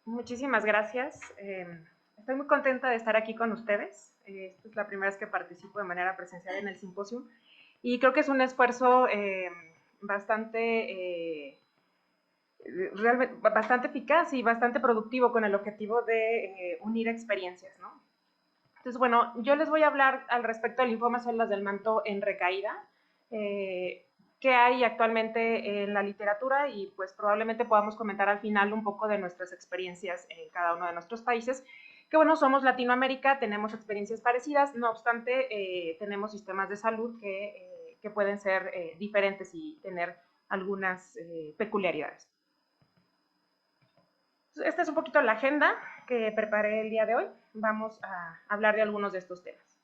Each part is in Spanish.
Muchísimas gracias. Estoy muy contenta de estar aquí con ustedes. Esta es la primera vez que participo de manera presencial en el simposio y creo que es un esfuerzo realmente bastante eficaz y bastante productivo con el objetivo de unir experiencias, ¿no? Entonces, bueno, yo les voy a hablar al respecto del linfoma células del manto en recaída, qué hay actualmente en la literatura y pues probablemente podamos comentar al final un poco de nuestras experiencias en cada uno de nuestros países. Que bueno, somos Latinoamérica, tenemos experiencias parecidas, no obstante, tenemos sistemas de salud que pueden ser diferentes y tener algunas peculiaridades. Esta es un poquito la agenda que preparé el día de hoy. Vamos a hablar de algunos de estos temas.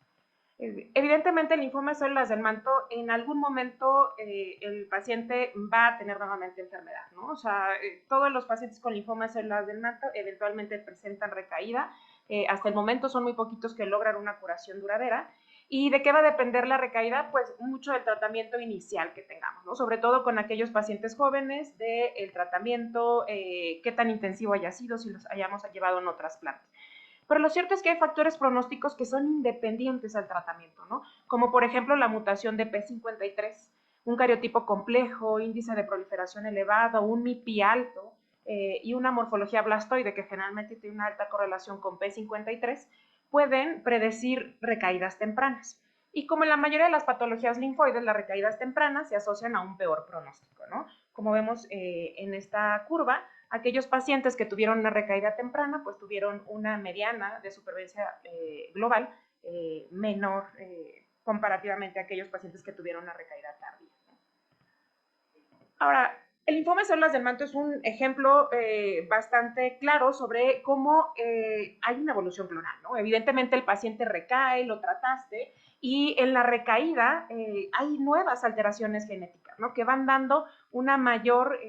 Evidentemente, el linfoma de células del manto, en algún momento el paciente va a tener nuevamente enfermedad, ¿no? O sea, todos los pacientes con linfoma de células del manto eventualmente presentan recaída. Hasta el momento son muy poquitos que logran una curación duradera. ¿Y de qué va a depender la recaída? Pues mucho del tratamiento inicial que tengamos, ¿no? Sobre todo con aquellos pacientes jóvenes, del tratamiento, qué tan intensivo haya sido, si los hayamos llevado en otras plantas. Pero lo cierto es que hay factores pronósticos que son independientes al tratamiento, ¿no? Como por ejemplo la mutación de P53, un cariotipo complejo, índice de proliferación elevado, un MIPI alto y una morfología blastoide que generalmente tiene una alta correlación con P53, pueden predecir recaídas tempranas. Y como en la mayoría de las patologías linfoides, las recaídas tempranas se asocian a un peor pronóstico, ¿no? Como vemos en esta curva, aquellos pacientes que tuvieron una recaída temprana, pues tuvieron una mediana de supervivencia global menor comparativamente a aquellos pacientes que tuvieron una recaída tardía. Ahora, el linfoma de células del manto es un ejemplo bastante claro sobre cómo hay una evolución clonal, ¿no? Evidentemente el paciente recae, lo trataste, y en la recaída hay nuevas alteraciones genéticas, ¿no? Que van dando una mayor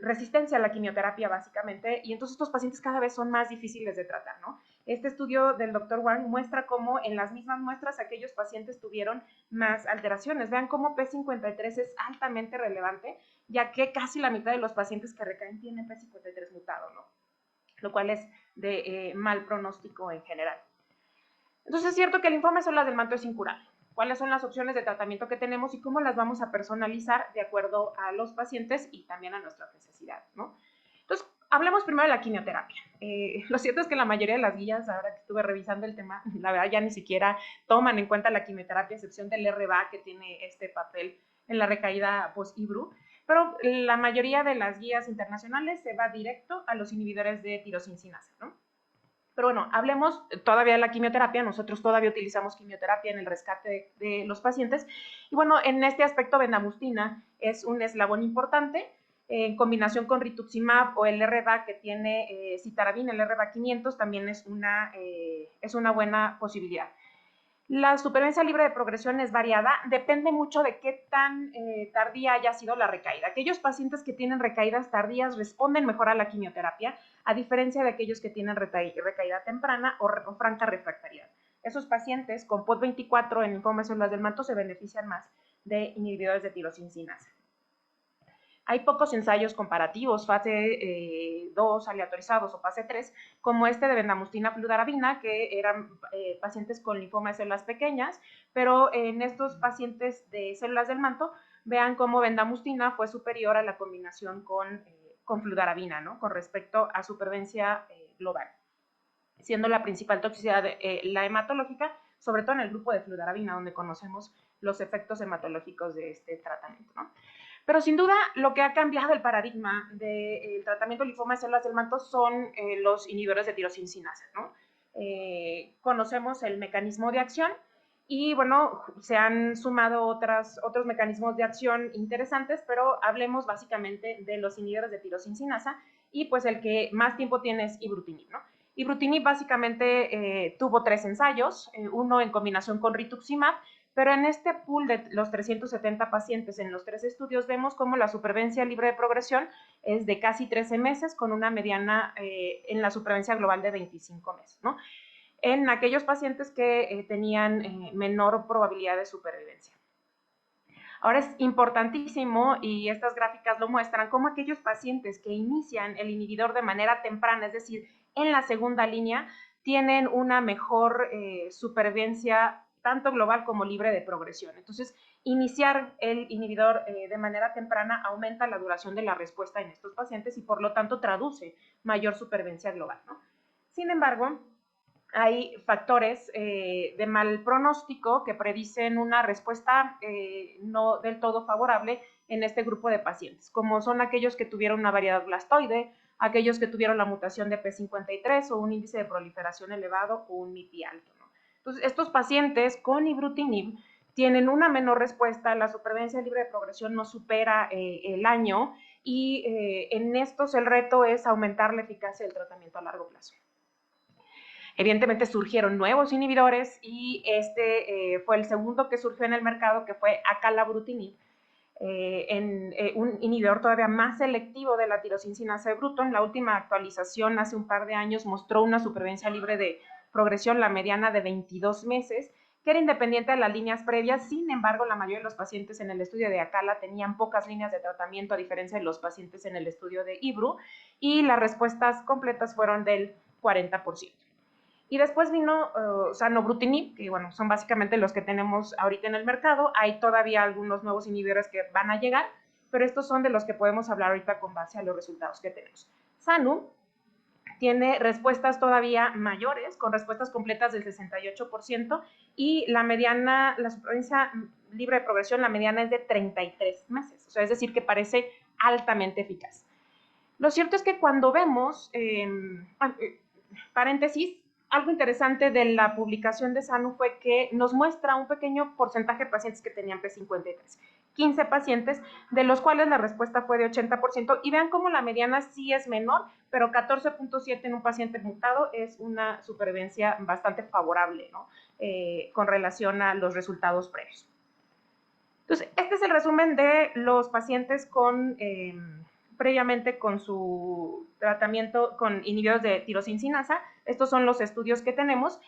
resistencia a la quimioterapia básicamente, y entonces estos pacientes cada vez son más difíciles de tratar, ¿no? Este estudio del doctor Wang muestra cómo en las mismas muestras aquellos pacientes tuvieron más alteraciones. Vean cómo P53 es altamente relevante, ya que casi la mitad de los pacientes que recaen tienen P53 mutado, ¿no? Lo cual es de mal pronóstico en general. Entonces es cierto que el linfoma celular del manto es incurable. ¿Cuáles son las opciones de tratamiento que tenemos y cómo las vamos a personalizar de acuerdo a los pacientes y también a nuestras necesidades, ¿no? Entonces, hablemos primero de la quimioterapia. Lo cierto es que la mayoría de las guías, ahora que estuve revisando el tema, la verdad ya ni siquiera toman en cuenta la quimioterapia, a excepción del RBA, que tiene este papel en la recaída post-IBRU, pero la mayoría de las guías internacionales se va directo a los inhibidores de tirosincina, ¿no? Pero bueno, hablemos todavía de la quimioterapia. Nosotros todavía utilizamos quimioterapia en el rescate de los pacientes. Y bueno, en este aspecto, bendamustina es un eslabón importante en combinación con rituximab o el RBA que tiene citarabina, el RBA 500, también es una buena posibilidad. La supervivencia libre de progresión es variada, depende mucho de qué tan tardía haya sido la recaída. Aquellos pacientes que tienen recaídas tardías responden mejor a la quimioterapia, a diferencia de aquellos que tienen recaída temprana o franca refractariedad. Esos pacientes con POD24 en linfoma de células del manto se benefician más de inhibidores de tirosincina. Hay pocos ensayos comparativos, fase 2 aleatorizados o fase 3, como este de bendamustina fludarabina, que eran pacientes con linfoma de células pequeñas, pero en estos pacientes de células del manto, vean cómo bendamustina fue superior a la combinación con fludarabina, ¿no? Con respecto a supervivencia global, siendo la principal toxicidad la hematológica, sobre todo en el grupo de fludarabina, donde conocemos los efectos hematológicos de este tratamiento, ¿no? Pero sin duda lo que ha cambiado el paradigma del tratamiento de linfoma de células del manto son los inhibidores de tirosincina, ¿no? Conocemos el mecanismo de acción y bueno, se han sumado otros mecanismos de acción interesantes, pero hablemos básicamente de los inhibidores de tirosincina y pues el que más tiempo tiene es ibrutinib, ¿no? Ibrutinib básicamente tuvo 3 ensayos, uno en combinación con rituximab, pero en este pool de los 370 pacientes en los 3 estudios vemos cómo la supervivencia libre de progresión es de casi 13 meses con una mediana en la supervivencia global de 25 meses, ¿no? En aquellos pacientes que tenían menor probabilidad de supervivencia. Ahora es importantísimo, y estas gráficas lo muestran, cómo aquellos pacientes que inician el inhibidor de manera temprana, es decir, en la segunda línea, tienen una mejor supervivencia tanto global como libre de progresión. Entonces, iniciar el inhibidor de manera temprana aumenta la duración de la respuesta en estos pacientes y por lo tanto traduce mayor supervivencia global, ¿no? Sin embargo, hay factores de mal pronóstico que predicen una respuesta no del todo favorable en este grupo de pacientes, como son aquellos que tuvieron una variedad blastoide, aquellos que tuvieron la mutación de P53 o un índice de proliferación elevado o un MIPI alto, ¿no? Entonces, estos pacientes con ibrutinib tienen una menor respuesta, la supervivencia libre de progresión no supera el año y en estos el reto es aumentar la eficacia del tratamiento a largo plazo. Evidentemente surgieron nuevos inhibidores y este fue el segundo que surgió en el mercado, que fue acalabrutinib, un inhibidor todavía más selectivo de la tirosina C Bruton. La última actualización hace un par de años mostró una supervivencia libre de progresión, la mediana de 22 meses, que era independiente de las líneas previas. Sin embargo, la mayoría de los pacientes en el estudio de Acala tenían pocas líneas de tratamiento, a diferencia de los pacientes en el estudio de Ibru, y las respuestas completas fueron del 40%. Y después vino zanubrutinib, que bueno, son básicamente los que tenemos ahorita en el mercado. Hay todavía algunos nuevos inhibidores que van a llegar, pero estos son de los que podemos hablar ahorita con base a los resultados que tenemos. Zanu tiene respuestas todavía mayores, con respuestas completas del 68%, y la mediana, la supervivencia libre de progresión, la mediana es de 33 meses, o sea, es decir, que parece altamente eficaz. Lo cierto es que cuando vemos, paréntesis, algo interesante de la publicación de Zanu fue que nos muestra un pequeño porcentaje de pacientes que tenían P53, 15 pacientes, de los cuales la respuesta fue de 80%, y vean cómo la mediana sí es menor, pero 14.7 en un paciente mutado es una supervivencia bastante favorable, ¿no? Con relación a los resultados previos. Entonces, este es el resumen de los pacientes con previamente con su tratamiento con inhibidores de tirosincinasa. Estos son los estudios que tenemos.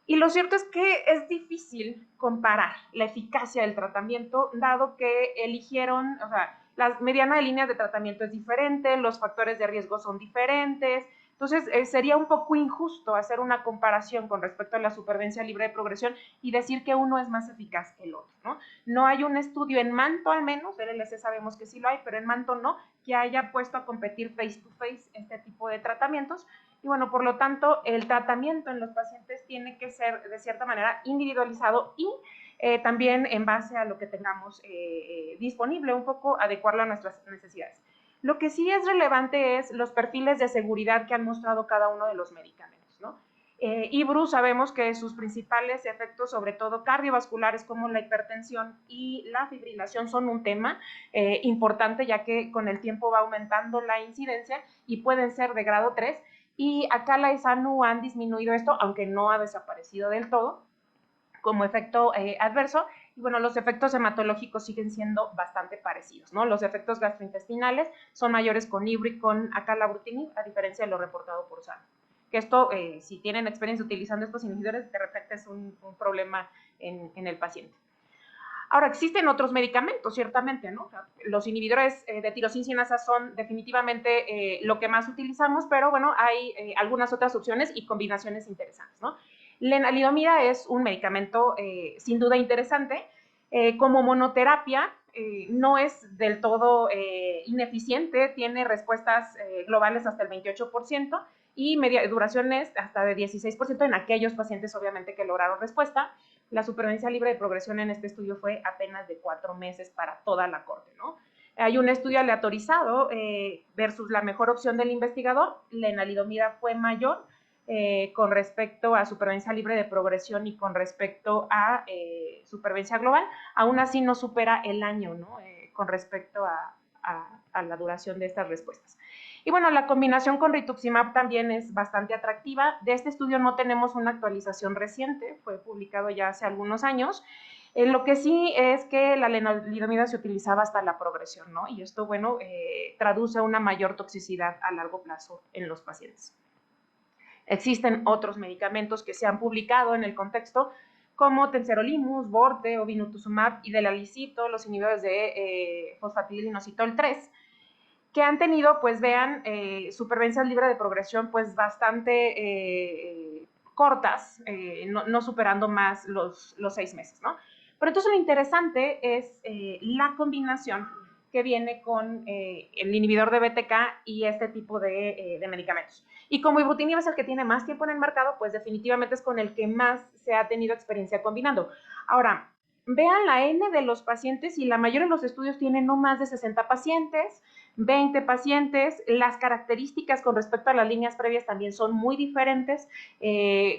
Y lo cierto es que es difícil comparar la eficacia del tratamiento, dado que eligieron, o sea, la mediana de líneas de tratamiento es diferente, los factores de riesgo son diferentes. Entonces, sería un poco injusto hacer una comparación con respecto a la supervivencia libre de progresión y decir que uno es más eficaz que el otro, ¿no? No hay un estudio en manto, al menos, en LC sabemos que sí lo hay, pero en manto no, que haya puesto a competir face to face este tipo de tratamientos. Y bueno, por lo tanto, el tratamiento en los pacientes tiene que ser de cierta manera individualizado y también en base a lo que tengamos disponible, un poco adecuarlo a nuestras necesidades. Lo que sí es relevante es los perfiles de seguridad que han mostrado cada uno de los medicamentos, ¿no? Ibru sabemos que sus principales efectos, sobre todo cardiovasculares como la hipertensión y la fibrilación, son un tema importante, ya que con el tiempo va aumentando la incidencia y pueden ser de grado 3, y Acala y Zanu han disminuido esto, aunque no ha desaparecido del todo como efecto adverso. Y bueno, los efectos hematológicos siguen siendo bastante parecidos, ¿no? Los efectos gastrointestinales son mayores con Ibru y con acalabrutinib, a diferencia de lo reportado por Zanu. Que esto, si tienen experiencia utilizando estos inhibidores, de repente es un problema en el paciente. Ahora, existen otros medicamentos, ciertamente, ¿no? O sea, los inhibidores de tirosincinasa son definitivamente lo que más utilizamos, pero bueno, hay algunas otras opciones y combinaciones interesantes, ¿no? Lenalidomida es un medicamento sin duda interesante. Como monoterapia, no es del todo ineficiente, tiene respuestas globales hasta el 28% y duraciones hasta de 16% en aquellos pacientes, obviamente, que lograron respuesta. La supervivencia libre de progresión en este estudio fue apenas de 4 meses para toda la corte, ¿no? Hay un estudio aleatorizado versus la mejor opción del investigador. La lenalidomida fue mayor con respecto a supervivencia libre de progresión y con respecto a supervivencia global. Aún así no supera el año, ¿no? Con respecto a la duración de estas respuestas. Y bueno, la combinación con rituximab también es bastante atractiva. De este estudio no tenemos una actualización reciente, fue publicado ya hace algunos años. Lo que sí es que la lenalidomida se utilizaba hasta la progresión, ¿no? Y esto, bueno, traduce una mayor toxicidad a largo plazo en los pacientes. Existen otros medicamentos que se han publicado en el contexto, como tencerolimus, Vorte, obinutuzumab y delalcito, los inhibidores de fosfatidilinositol 3, que han tenido, pues vean, supervivencias libres de progresión pues bastante cortas, no superando más los 6 meses, ¿no? Pero entonces lo interesante es la combinación que viene con el inhibidor de BTK y este tipo de medicamentos. Y como ibrutinib es el que tiene más tiempo en el mercado, pues definitivamente es con el que más se ha tenido experiencia combinando. Ahora, vean la N de los pacientes y la mayoría de los estudios tienen no más de 60 pacientes, 20 pacientes. Las características con respecto a las líneas previas también son muy diferentes,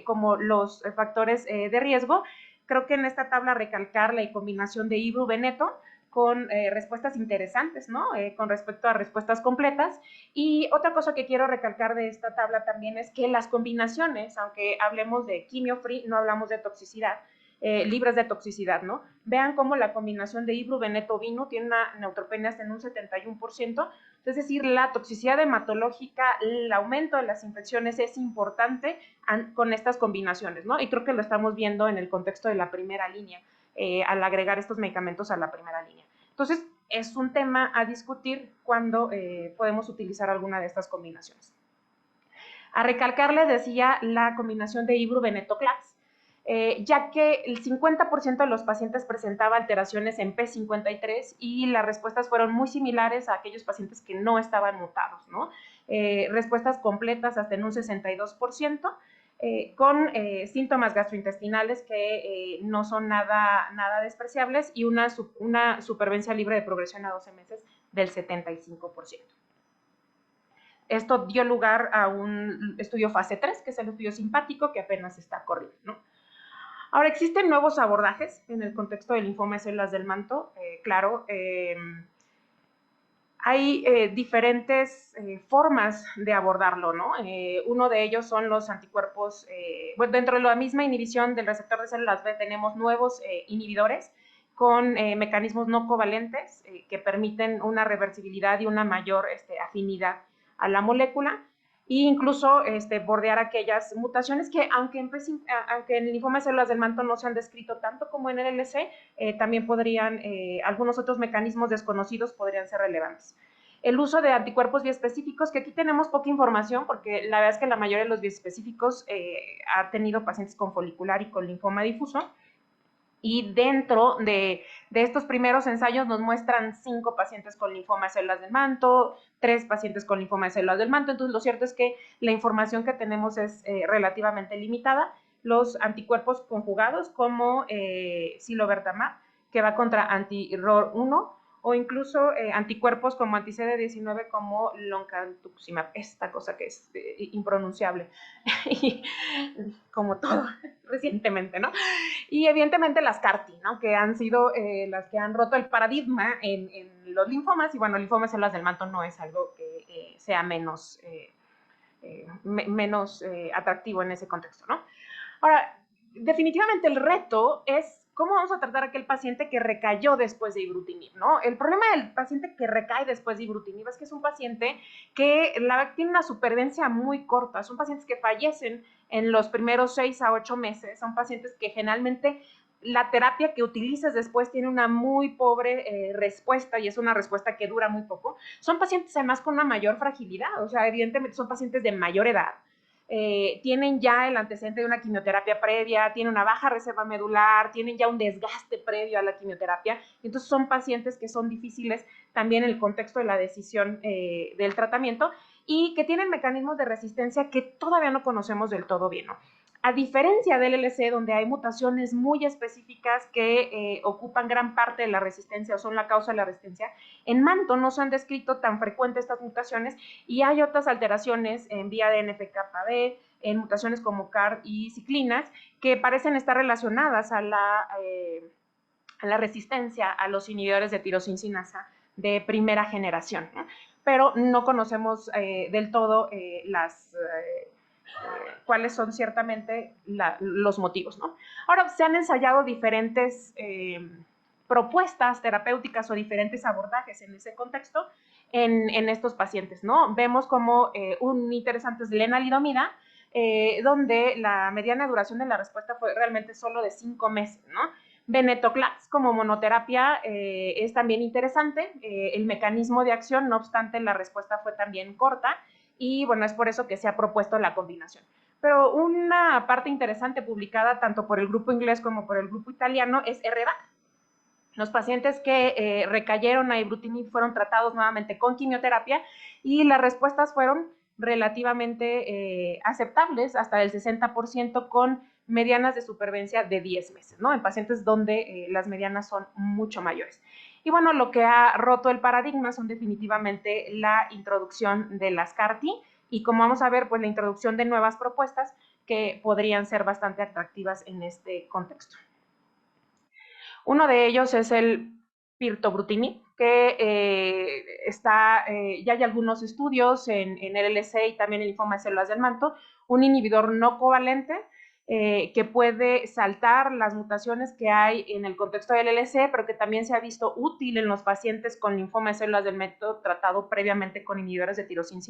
como los factores de riesgo. Creo que en esta tabla recalcar la combinación de ibru-veneto con respuestas interesantes, ¿no? Con respecto a respuestas completas. Y otra cosa que quiero recalcar de esta tabla también es que las combinaciones, aunque hablemos de quimio-free, no hablamos de toxicidad, libres de toxicidad, ¿no? Vean cómo la combinación de ibru-veneto-vino tiene una neutropenia hasta en un 71%, es decir, la toxicidad hematológica, el aumento de las infecciones es importante con estas combinaciones, ¿no? Y creo que lo estamos viendo en el contexto de la primera línea, al agregar estos medicamentos a la primera línea. Entonces, es un tema a discutir cuando podemos utilizar alguna de estas combinaciones. A recalcar, les decía, la combinación de ibru-venetoclax, ya que el 50% de los pacientes presentaba alteraciones en P53 y las respuestas fueron muy similares a aquellos pacientes que no estaban mutados, ¿no? Respuestas completas hasta en un 62%, con síntomas gastrointestinales que no son nada despreciables y una supervivencia libre de progresión a 12 meses del 75%. Esto dio lugar a un estudio fase 3, que es el estudio simpático, que apenas está corriendo, ¿no? Ahora, existen nuevos abordajes en el contexto del linfoma de células del manto, claro. Hay diferentes formas de abordarlo, ¿no? Uno de ellos son los anticuerpos, bueno, dentro de la misma inhibición del receptor de células B tenemos nuevos inhibidores con mecanismos no covalentes que permiten una reversibilidad y una mayor afinidad a la molécula, e incluso bordear aquellas mutaciones que, aunque en el linfoma de células del manto no se han descrito tanto como en el LC, también podrían, algunos otros mecanismos desconocidos podrían ser relevantes. El uso de anticuerpos biespecíficos, que aquí tenemos poca información, porque la verdad es que la mayoría de los biespecíficos ha tenido pacientes con folicular y con linfoma difuso, y dentro de estos primeros ensayos nos muestran 5 pacientes con linfoma de células del manto, 3 pacientes con linfoma de células del manto. Entonces lo cierto es que la información que tenemos es relativamente limitada. Los anticuerpos conjugados como silobertamab, que va contra anti-ROR1, o incluso anticuerpos como anti-CD19 como loncastuximab, esta cosa que es impronunciable, como todo recientemente, ¿no? Y evidentemente las CAR-T, ¿no? Que han sido las que han roto el paradigma en los linfomas, y bueno, linfomas células del manto no es algo que sea menos atractivo en ese contexto, ¿no? Ahora, definitivamente el reto es cómo vamos a tratar a aquel paciente que recayó después de ibrutinib, ¿no? El problema del paciente que recae después de ibrutinib es que es un paciente que tiene una supervivencia muy corta, son pacientes que fallecen en los primeros 6 a 8 meses, son pacientes que generalmente la terapia que utilices después tiene una muy pobre respuesta, y es una respuesta que dura muy poco. Son pacientes además con una mayor fragilidad, o sea, evidentemente son pacientes de mayor edad, tienen ya el antecedente de una quimioterapia previa, tienen una baja reserva medular, tienen ya un desgaste previo a la quimioterapia. Entonces son pacientes que son difíciles también en el contexto de la decisión del tratamiento, y que tienen mecanismos de resistencia que todavía no conocemos del todo bien, ¿no? A diferencia del LC, donde hay mutaciones muy específicas que ocupan gran parte de la resistencia o son la causa de la resistencia, en manto no se han descrito tan frecuentes estas mutaciones, y hay otras alteraciones en vía de NF-κB, en mutaciones como CAR y ciclinas, que parecen estar relacionadas a la resistencia a los inhibidores de tirosincinasa de primera generación, ¿no? Pero no conocemos del todo cuáles son ciertamente los motivos, ¿no? Ahora, se han ensayado diferentes propuestas terapéuticas o diferentes abordajes en ese contexto en estos pacientes, ¿no? Vemos como un interesante es lenalidomida, donde la mediana duración de la respuesta fue realmente solo de 5 meses, ¿no? Venetoclax como monoterapia es también interesante, el mecanismo de acción, no obstante, la respuesta fue también corta y bueno, es por eso que se ha propuesto la combinación. Pero una parte interesante publicada tanto por el grupo inglés como por el grupo italiano es RBAC. Los pacientes que recayeron a ibrutinib fueron tratados nuevamente con quimioterapia y las respuestas fueron relativamente aceptables, hasta el 60% con medianas de supervivencia de 10 meses, ¿no? En pacientes donde las medianas son mucho mayores. Y bueno, lo que ha roto el paradigma son definitivamente la introducción de las CAR-T y como vamos a ver, pues la introducción de nuevas propuestas que podrían ser bastante atractivas en este contexto. Uno de ellos es el pirtobrutinib, que ya hay algunos estudios en LLC y también en linfoma de células del manto, un inhibidor no covalente que puede saltar las mutaciones que hay en el contexto del LLC, pero que también se ha visto útil en los pacientes con linfoma de células del manto tratado previamente con inhibidores de tirosina.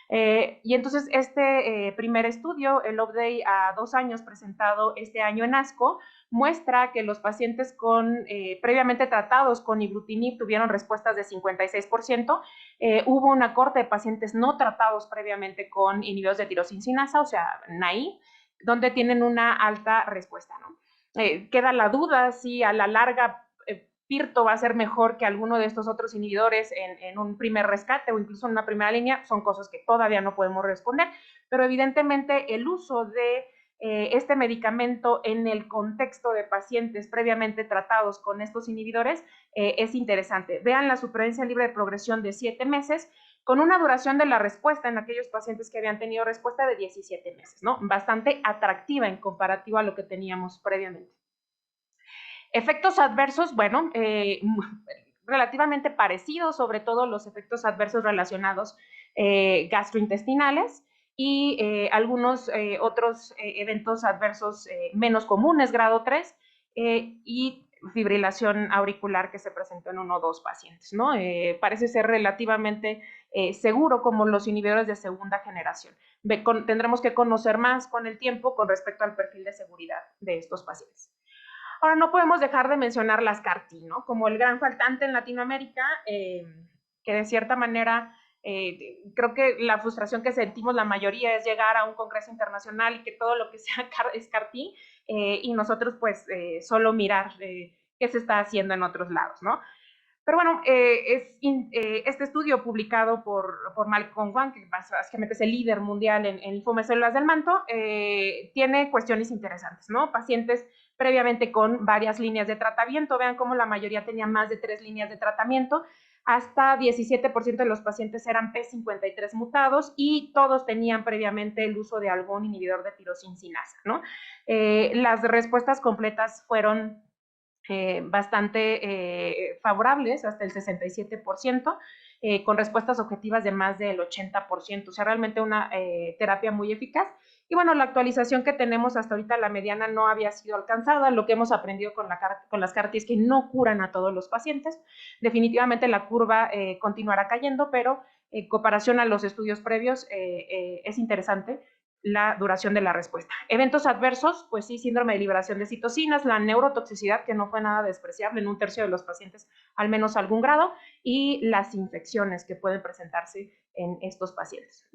Y entonces este primer estudio, el update a 2 años presentado este año en ASCO, muestra que los pacientes previamente tratados con ibrutinib tuvieron respuestas de 56%, hubo una corte de pacientes no tratados previamente con inhibidores de tirosina, o sea, NAI, donde tienen una alta respuesta, ¿no? Queda la duda si a la larga Pirto va a ser mejor que alguno de estos otros inhibidores en un primer rescate o incluso en una primera línea, son cosas que todavía no podemos responder, pero evidentemente el uso de este medicamento en el contexto de pacientes previamente tratados con estos inhibidores es interesante. Vean la supervivencia libre de progresión de 7 meses con una duración de la respuesta en aquellos pacientes que habían tenido respuesta de 17 meses, ¿no? Bastante atractiva en comparativo a lo que teníamos previamente. Efectos adversos, bueno, relativamente parecidos, sobre todo los efectos adversos relacionados gastrointestinales y algunos otros eventos adversos menos comunes, grado 3, y fibrilación auricular que se presentó en 1 o 2 pacientes, ¿no? Parece ser relativamente seguro como los inhibidores de segunda generación. Tendremos que conocer más con el tiempo con respecto al perfil de seguridad de estos pacientes. Ahora, no podemos dejar de mencionar las CAR-T, ¿no? Como el gran faltante en Latinoamérica, que de cierta manera creo que la frustración que sentimos la mayoría es llegar a un congreso internacional y que todo lo que sea es CAR-T y nosotros pues solo mirar qué se está haciendo en otros lados, ¿no? Pero bueno, este estudio publicado por Malcolm Wang, que básicamente es el líder mundial en linfoma de células del manto, tiene cuestiones interesantes, ¿no? Pacientes previamente con varias líneas de tratamiento, vean cómo la mayoría tenía más de 3 líneas de tratamiento, hasta 17% de los pacientes eran P53 mutados y todos tenían previamente el uso de algún inhibidor de tirosina, ¿no? Las respuestas completas fueron bastante favorables, hasta el 67%, con respuestas objetivas de más del 80%, o sea, realmente una terapia muy eficaz. Y bueno, la actualización que tenemos hasta ahorita, la mediana no había sido alcanzada. Lo que hemos aprendido con las CAR-T es que no curan a todos los pacientes. Definitivamente la curva continuará cayendo, pero en comparación a los estudios previos es interesante la duración de la respuesta. Eventos adversos, pues sí, síndrome de liberación de citocinas, la neurotoxicidad, que no fue nada despreciable en 1/3 de los pacientes, al menos algún grado, y las infecciones que pueden presentarse en estos pacientes.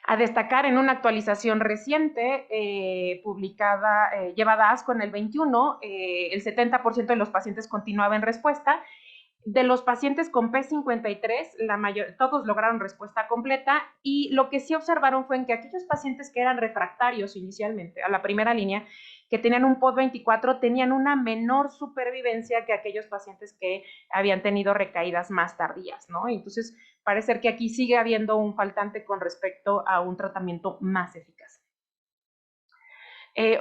A destacar en una actualización reciente publicada, llevada a ASCO en el 21, el 70% de los pacientes continuaba en respuesta. De los pacientes con P53, todos lograron respuesta completa y lo que sí observaron fue en que aquellos pacientes que eran refractarios inicialmente a la primera línea, que tenían un POD24, tenían una menor supervivencia que aquellos pacientes que habían tenido recaídas más tardías, ¿no? Entonces, parece ser que aquí sigue habiendo un faltante con respecto a un tratamiento más eficaz.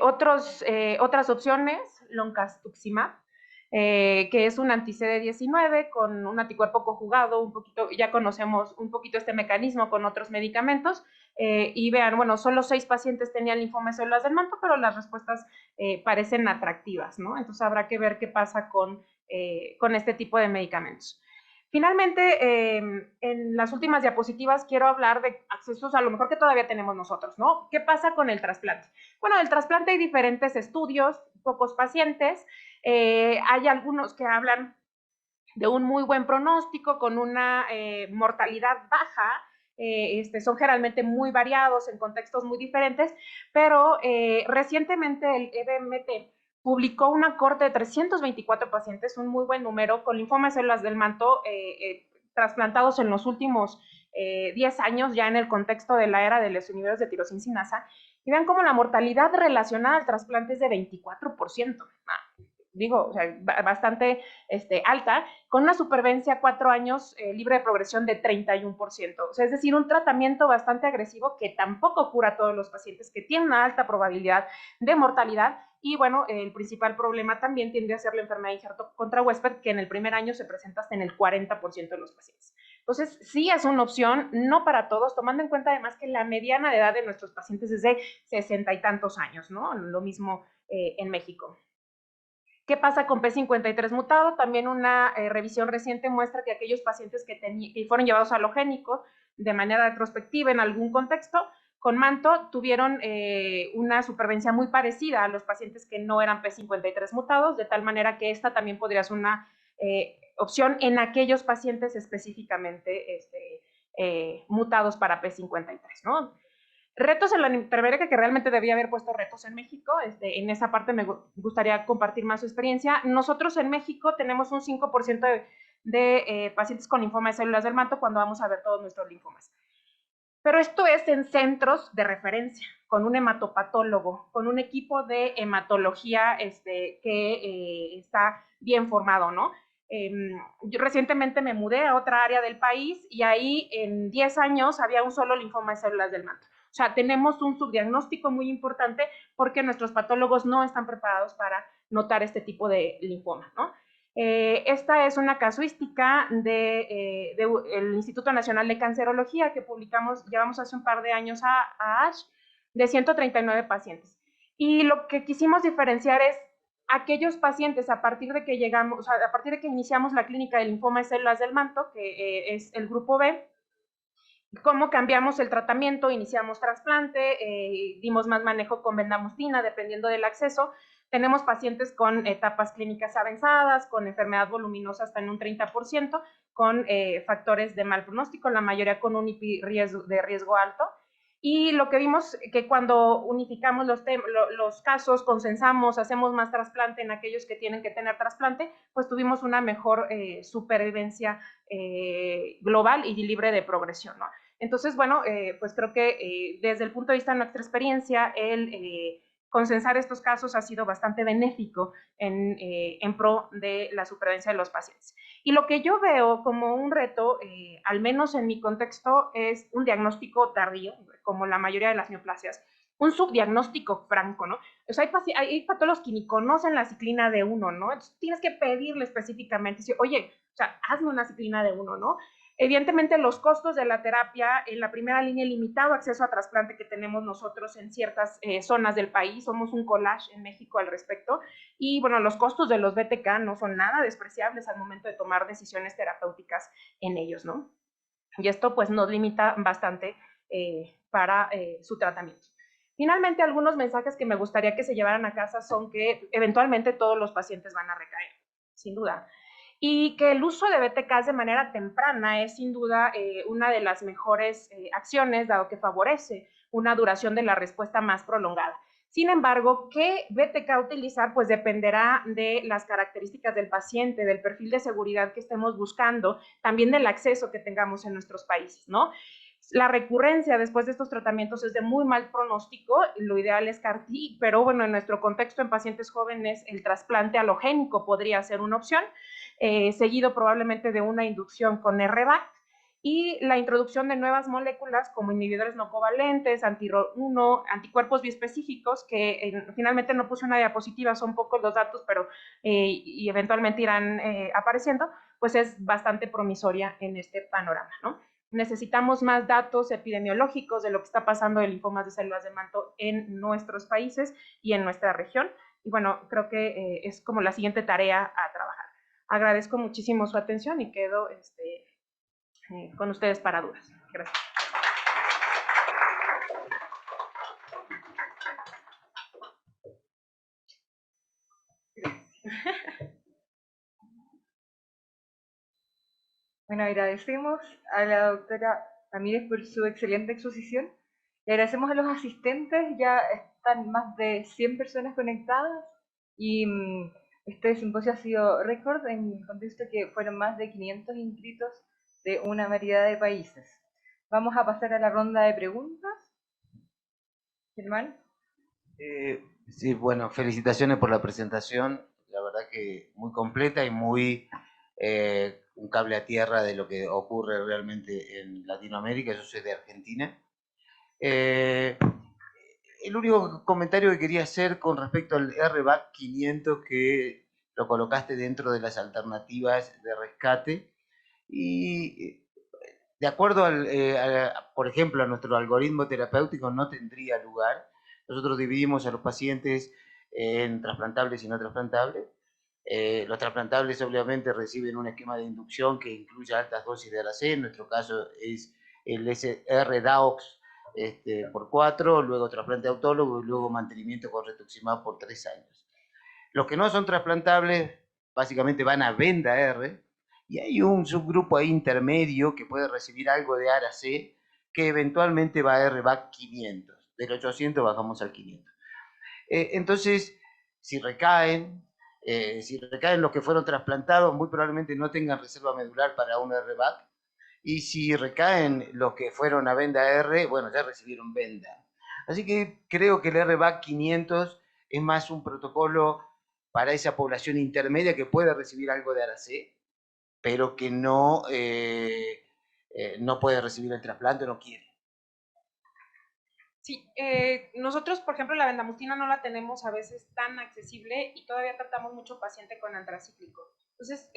Otras opciones, loncastuximab, que es un anti-CD19 con un anticuerpo conjugado, un poquito, ya conocemos un poquito este mecanismo con otros medicamentos, y vean, bueno, solo 6 pacientes tenían linfoma de células del manto, pero las respuestas parecen atractivas, ¿no? Entonces habrá que ver qué pasa con este tipo de medicamentos. Finalmente, en las últimas diapositivas quiero hablar de accesos a lo mejor que todavía tenemos nosotros, ¿no? ¿Qué pasa con el trasplante? Bueno, del trasplante hay diferentes estudios, pocos pacientes, hay algunos que hablan de un muy buen pronóstico, con una mortalidad baja, son generalmente muy variados en contextos muy diferentes, pero recientemente el EBMT publicó una corte de 324 pacientes, un muy buen número, con linfoma de células del manto trasplantados en los últimos 10 años, ya en el contexto de la era de los inhibidores de tirosinasa, y vean cómo la mortalidad relacionada al trasplante es de 24%. Digo, o sea, bastante alta, con una supervivencia a 4 años libre de progresión de 31%. O sea, es decir, un tratamiento bastante agresivo que tampoco cura a todos los pacientes, que tiene una alta probabilidad de mortalidad. Y bueno, el principal problema también tiende a ser la enfermedad de injerto contra huésped, que en el primer año se presenta hasta en el 40% de los pacientes. Entonces, sí es una opción, no para todos, tomando en cuenta además que la mediana de edad de nuestros pacientes es de 60 y tantos años, ¿no? Lo mismo en México. ¿Qué pasa con P53 mutado? También una revisión reciente muestra que aquellos pacientes que fueron llevados a halogénico de manera retrospectiva en algún contexto, con manto tuvieron una supervivencia muy parecida a los pacientes que no eran P53 mutados, de tal manera que esta también podría ser una opción en aquellos pacientes específicamente mutados para P53, ¿no? Retos en la intermedia, que realmente debía haber puesto retos en México. En esa parte me gustaría compartir más su experiencia. Nosotros en México tenemos un 5% de pacientes con linfoma de células del manto cuando vamos a ver todos nuestros linfomas. Pero esto es en centros de referencia, con un hematopatólogo, con un equipo de hematología que está bien formado, ¿no? Yo recientemente me mudé a otra área del país y ahí en 10 años había un solo linfoma de células del manto. O sea, tenemos un subdiagnóstico muy importante porque nuestros patólogos no están preparados para notar este tipo de linfoma, ¿no? Esta es una casuística del Instituto Nacional de Cancerología que llevamos hace un par de años a ASH, de 139 pacientes. Y lo que quisimos diferenciar es aquellos pacientes a partir de que llegamos, o sea, a partir de que iniciamos la clínica de linfoma de células del manto, que es el grupo B, cómo cambiamos el tratamiento, iniciamos trasplante, dimos más manejo con bendamustine, dependiendo del acceso. Tenemos pacientes con etapas clínicas avanzadas, con enfermedad voluminosa hasta en un 30%, con factores de mal pronóstico, la mayoría con un IP de riesgo alto. Y lo que vimos que cuando unificamos los casos, consensamos, hacemos más trasplante en aquellos que tienen que tener trasplante, pues tuvimos una mejor supervivencia global y libre de progresión, ¿no? Entonces, bueno, pues creo que desde el punto de vista de nuestra experiencia, el consensar estos casos ha sido bastante benéfico en pro de la supervivencia de los pacientes. Y lo que yo veo como un reto, al menos en mi contexto, es un diagnóstico tardío, como la mayoría de las neoplasias, un subdiagnóstico franco, ¿no? O sea, hay patólogos que ni conocen la ciclina de uno, ¿no? Entonces tienes que pedirle específicamente, decir, oye, o sea, hazme una ciclina de uno, ¿no? Evidentemente, los costos de la terapia en la primera línea, el limitado acceso a trasplante que tenemos nosotros en ciertas zonas del país, somos un collage en México al respecto, y bueno, los costos de los BTK no son nada despreciables al momento de tomar decisiones terapéuticas en ellos, ¿no? Y esto pues nos limita bastante para su tratamiento. Finalmente, algunos mensajes que me gustaría que se llevaran a casa son que eventualmente todos los pacientes van a recaer, sin duda, y que el uso de BTKs de manera temprana es sin duda una de las mejores acciones, dado que favorece una duración de la respuesta más prolongada. Sin embargo, ¿qué BTK utilizar? Pues dependerá de las características del paciente, del perfil de seguridad que estemos buscando, también del acceso que tengamos en nuestros países, ¿no? La recurrencia después de estos tratamientos es de muy mal pronóstico, lo ideal es CAR-T, pero bueno, en nuestro contexto en pacientes jóvenes el trasplante halogénico podría ser una opción, seguido probablemente de una inducción con RBAC, y la introducción de nuevas moléculas como inhibidores no covalentes, anti-ROR1, anticuerpos biespecíficos, que finalmente no puse una diapositiva, son pocos los datos, pero y eventualmente irán apareciendo, pues es bastante promisoria en este panorama, ¿no? Necesitamos más datos epidemiológicos de lo que está pasando de linfomas de células de manto en nuestros países y en nuestra región. Y bueno, creo que es como la siguiente tarea a trabajar. Agradezco muchísimo su atención y quedo con ustedes para dudas. Gracias. Bueno, agradecemos a la doctora Ramírez por su excelente exposición. Le agradecemos a los asistentes, ya están más de 100 personas conectadas y este simposio ha sido récord en el contexto que fueron más de 500 inscritos de una variedad de países. Vamos a pasar a la ronda de preguntas. Germán. Sí, bueno, felicitaciones por la presentación, la verdad que muy completa y muy un cable a tierra de lo que ocurre realmente en Latinoamérica. Yo soy de Argentina. Eh, el único comentario que quería hacer con respecto al RBAC 500, que lo colocaste dentro de las alternativas de rescate, y de acuerdo por ejemplo, a nuestro algoritmo terapéutico no tendría lugar. Nosotros dividimos a los pacientes en trasplantables y no trasplantables. Los trasplantables obviamente reciben un esquema de inducción que incluye altas dosis de ARAC, en nuestro caso es el SR-DAOX por 4, luego trasplante autólogo y luego mantenimiento con rituximab por 3 años. Los que no son trasplantables básicamente van a venda R, y hay un subgrupo ahí intermedio que puede recibir algo de ARA-C, que eventualmente va a RBAC 500. Del 800 bajamos al 500. Entonces, si recaen, los que fueron trasplantados, muy probablemente no tengan reserva medular para un RBAC. Y si recaen los que fueron a venda R, bueno, ya recibieron venda. Así que creo que el RBAC 500 es más un protocolo para esa población intermedia que puede recibir algo de ARAC, pero que no puede recibir el trasplante, no quiere. Sí, nosotros, por ejemplo, la vendamustina no la tenemos a veces tan accesible y todavía tratamos mucho paciente con antracíclico. Entonces,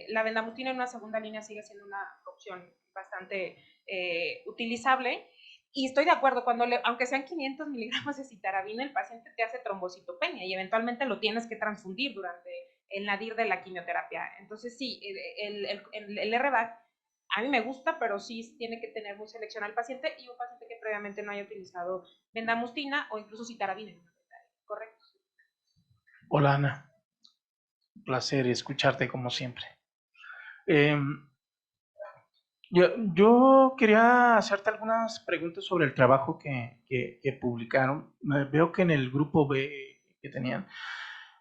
la vendamustina en una segunda línea sigue siendo una opción bastante utilizable. Y estoy de acuerdo, aunque sean 500 miligramos de citarabina, el paciente te hace trombocitopenia y eventualmente lo tienes que transfundir durante el nadir de la quimioterapia. Entonces, sí, el RBAC a mí me gusta, pero sí tiene que tener muy seleccionado al paciente y un paciente que previamente no haya utilizado vendamustina o incluso citarabina. Correcto. Hola Ana, un placer escucharte como siempre. Eh, yo quería hacerte algunas preguntas sobre el trabajo que publicaron. Veo que en el grupo B que tenían,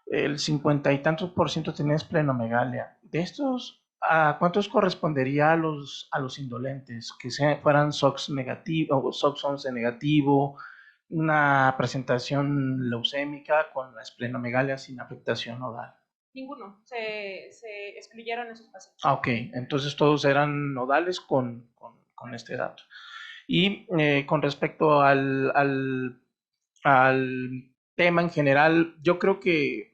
el 50 y tantos por ciento tenía esplenomegalia. De estos, ¿a cuántos correspondería a los indolentes? Que fueran SOX negativo o SOX 11 negativo, una presentación leucémica con la esplenomegalia sin afectación nodal. Ninguno, se excluyeron esos pacientes. Ok, entonces todos eran nodales con este dato. Y con respecto al tema en general, yo creo que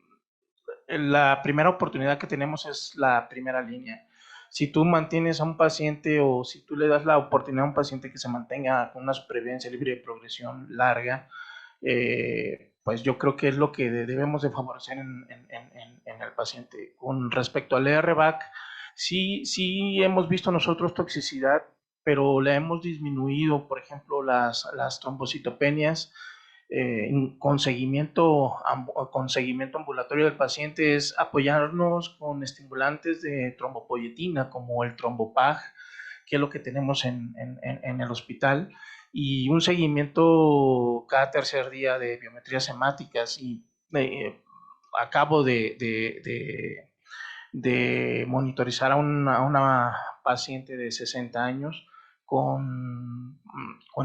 la primera oportunidad que tenemos es la primera línea. Si tú mantienes a un paciente o si tú le das la oportunidad a un paciente que se mantenga con una supervivencia libre de progresión larga, pues yo creo que es lo que debemos de favorecer en el paciente. Con respecto al RBAC, sí hemos visto nosotros toxicidad, pero la hemos disminuido, por ejemplo, las trombocitopenias, con seguimiento ambulatorio del paciente es apoyarnos con estimulantes de trombopoyetina como el trombopag, que es lo que tenemos en el hospital, y un seguimiento cada tercer día de biometrías hemáticas. Y acabo de monitorizar a una paciente de 60 años con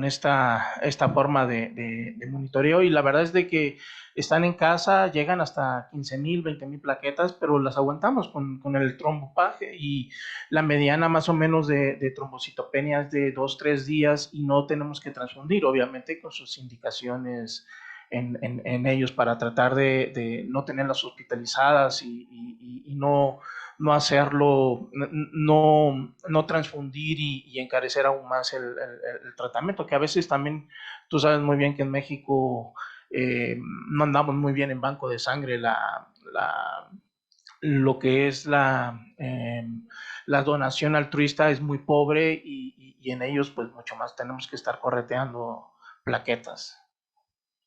esta forma de monitoreo, y la verdad es de que están en casa, llegan hasta 15,000, 20,000 plaquetas, pero las aguantamos con el trombopag, y la mediana más o menos de trombocitopenia es de 2-3 días y no tenemos que transfundir, obviamente con sus indicaciones en ellos para tratar de no tenerlas hospitalizadas y no hacerlo, no transfundir y encarecer aún más el tratamiento, que a veces también tú sabes muy bien que en México no andamos muy bien en banco de sangre, lo que es la donación altruista es muy pobre y en ellos pues mucho más tenemos que estar correteando plaquetas.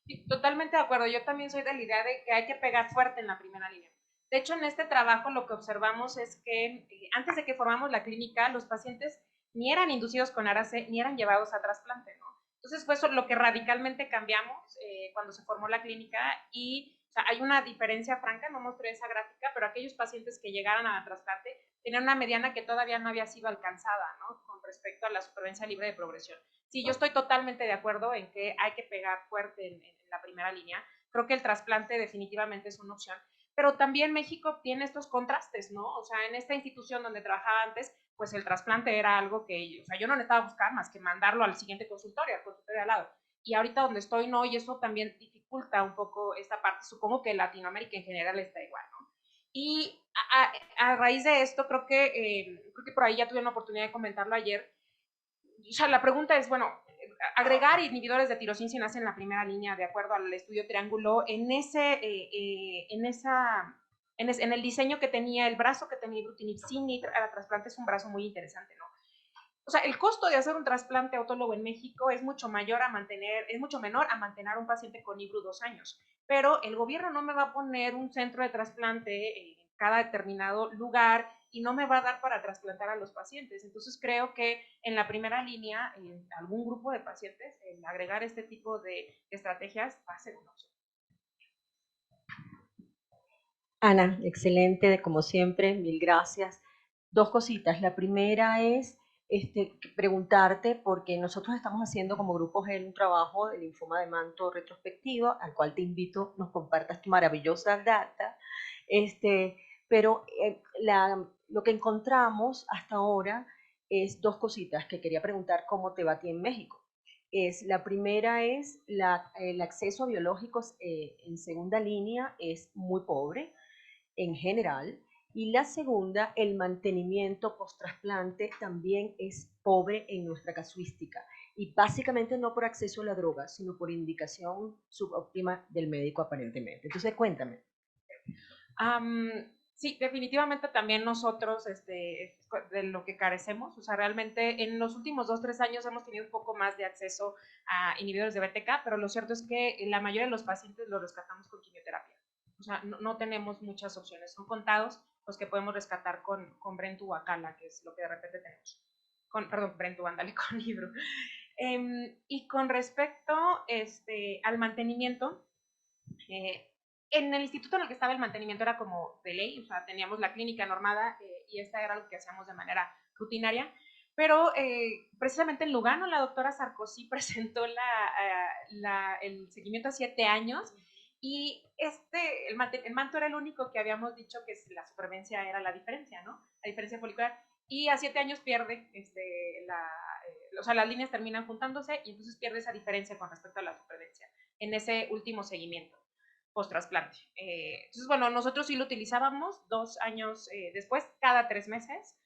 Sí, totalmente de acuerdo. Yo también soy de la idea de que hay que pegar fuerte en la primera línea. De hecho, en este trabajo lo que observamos es que antes de que formamos la clínica, los pacientes ni eran inducidos con ARASE ni eran llevados a trasplante, ¿no? Entonces fue eso lo que radicalmente cambiamos cuando se formó la clínica y o sea, hay una diferencia franca, no mostré esa gráfica, pero aquellos pacientes que llegaran a trasplante tenían una mediana que todavía no había sido alcanzada, ¿no? Con respecto a la supervivencia libre de progresión. Sí, yo estoy totalmente de acuerdo en que hay que pegar fuerte en la primera línea. Creo que el trasplante definitivamente es una opción, pero también México tiene estos contrastes, ¿no? O sea, en esta institución donde trabajaba antes, pues el trasplante era algo que, o sea, yo no necesitaba buscar más que mandarlo al siguiente consultorio, al consultorio al lado. Y ahorita donde estoy no, y eso también dificulta un poco esta parte. Supongo que Latinoamérica en general está igual, ¿no? Y a raíz de esto, creo que por ahí ya tuve una oportunidad de comentarlo ayer. O sea, la pregunta es, bueno, agregar inhibidores de tirosina en la primera línea, de acuerdo al estudio Triángulo, en el diseño que tenía, el brazo que tenía Ibrutinib sin a trasplante es un brazo muy interesante, ¿no? O sea, el costo de hacer un trasplante autólogo en México es mucho mayor a mantener, es mucho menor a mantener a un paciente con Ibru 2 años. Pero el gobierno no me va a poner un centro de trasplante en cada determinado lugar y no me va a dar para trasplantar a los pacientes. Entonces creo que en la primera línea, en algún grupo de pacientes, el agregar este tipo de estrategias va a ser una opción. Ana, excelente, como siempre, mil gracias. Dos cositas. La primera es preguntarte, porque nosotros estamos haciendo como Grupo GEL un trabajo de linfoma de manto retrospectivo, al cual te invito, nos compartas tu maravillosa data. Pero lo que encontramos hasta ahora es dos cositas que quería preguntar cómo te va a ti en México. La primera es el acceso a biológicos en segunda línea es muy pobre en general. Y la segunda, el mantenimiento post-trasplante también es pobre en nuestra casuística. Y básicamente no por acceso a la droga, sino por indicación subóptima del médico aparentemente. Entonces, cuéntame. Sí, definitivamente también nosotros de lo que carecemos, o sea, realmente en los últimos 2, 3 años hemos tenido un poco más de acceso a inhibidores de BTK, pero lo cierto es que la mayoría de los pacientes los rescatamos con quimioterapia. O sea, no tenemos muchas opciones, son contados los que podemos rescatar con Brentu o Acala, que es lo que de repente tenemos. Perdón, Brentu, ándale, con Ibru. Y con respecto al mantenimiento, en el instituto en el que estaba el mantenimiento era como de ley, o sea, teníamos la clínica normada y esta era lo que hacíamos de manera rutinaria, pero precisamente en Lugano la doctora Sarkozy presentó el seguimiento a 7 años y el manto era el único que habíamos dicho que la supervivencia era la diferencia, ¿no? La diferencia folicular. Y a 7 años pierde, o sea, las líneas terminan juntándose y entonces pierde esa diferencia con respecto a la supervivencia en ese último seguimiento post-trasplante. Entonces, bueno, nosotros sí lo utilizábamos 2 años después, cada 3 meses.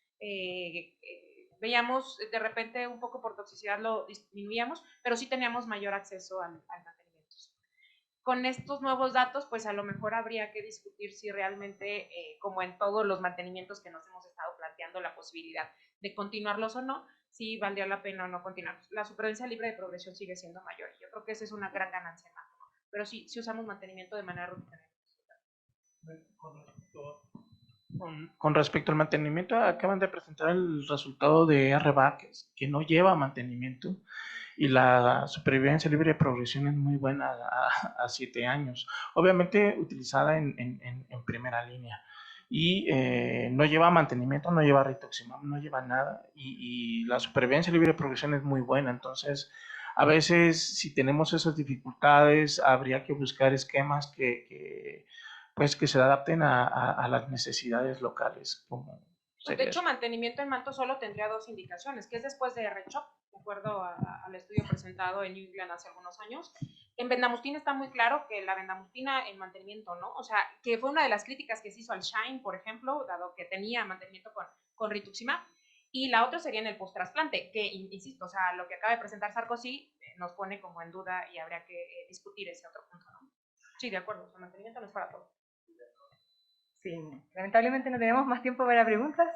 Veíamos de repente un poco por toxicidad lo disminuíamos, pero sí teníamos mayor acceso al mantenimiento. Con estos nuevos datos, pues a lo mejor habría que discutir si realmente, como en todos los mantenimientos que nos hemos estado planteando, la posibilidad de continuarlos o no, si valdría la pena o no continuarlos. La supervivencia libre de progresión sigue siendo mayor y yo creo que esa es una gran ganancia más. Pero sí, si usamos mantenimiento de manera rutinaria. Con respecto al mantenimiento, acaban de presentar el resultado de RBAC, que no lleva mantenimiento, y la supervivencia libre de progresión es muy buena a 7 años, obviamente utilizada en primera línea. Y no lleva mantenimiento, no lleva rituximab, no lleva nada, y la supervivencia libre de progresión es muy buena. Entonces, a veces, si tenemos esas dificultades, habría que buscar esquemas que se adapten a las necesidades locales. De hecho, mantenimiento en manto solo tendría 2 indicaciones, que es después de R-CHOP, de acuerdo al estudio presentado en New England hace algunos años. En bendamustina está muy claro que la bendamustina en mantenimiento, ¿no? O sea, que fue una de las críticas que se hizo al Shine, por ejemplo, dado que tenía mantenimiento con rituximab. Y la otra sería en el post-trasplante, que, insisto, o sea, lo que acaba de presentar Sarkozy nos pone como en duda y habría que discutir ese otro punto, ¿no? Sí, de acuerdo, o sea, mantenimiento no es para todo. Sí, lamentablemente no tenemos más tiempo para preguntas.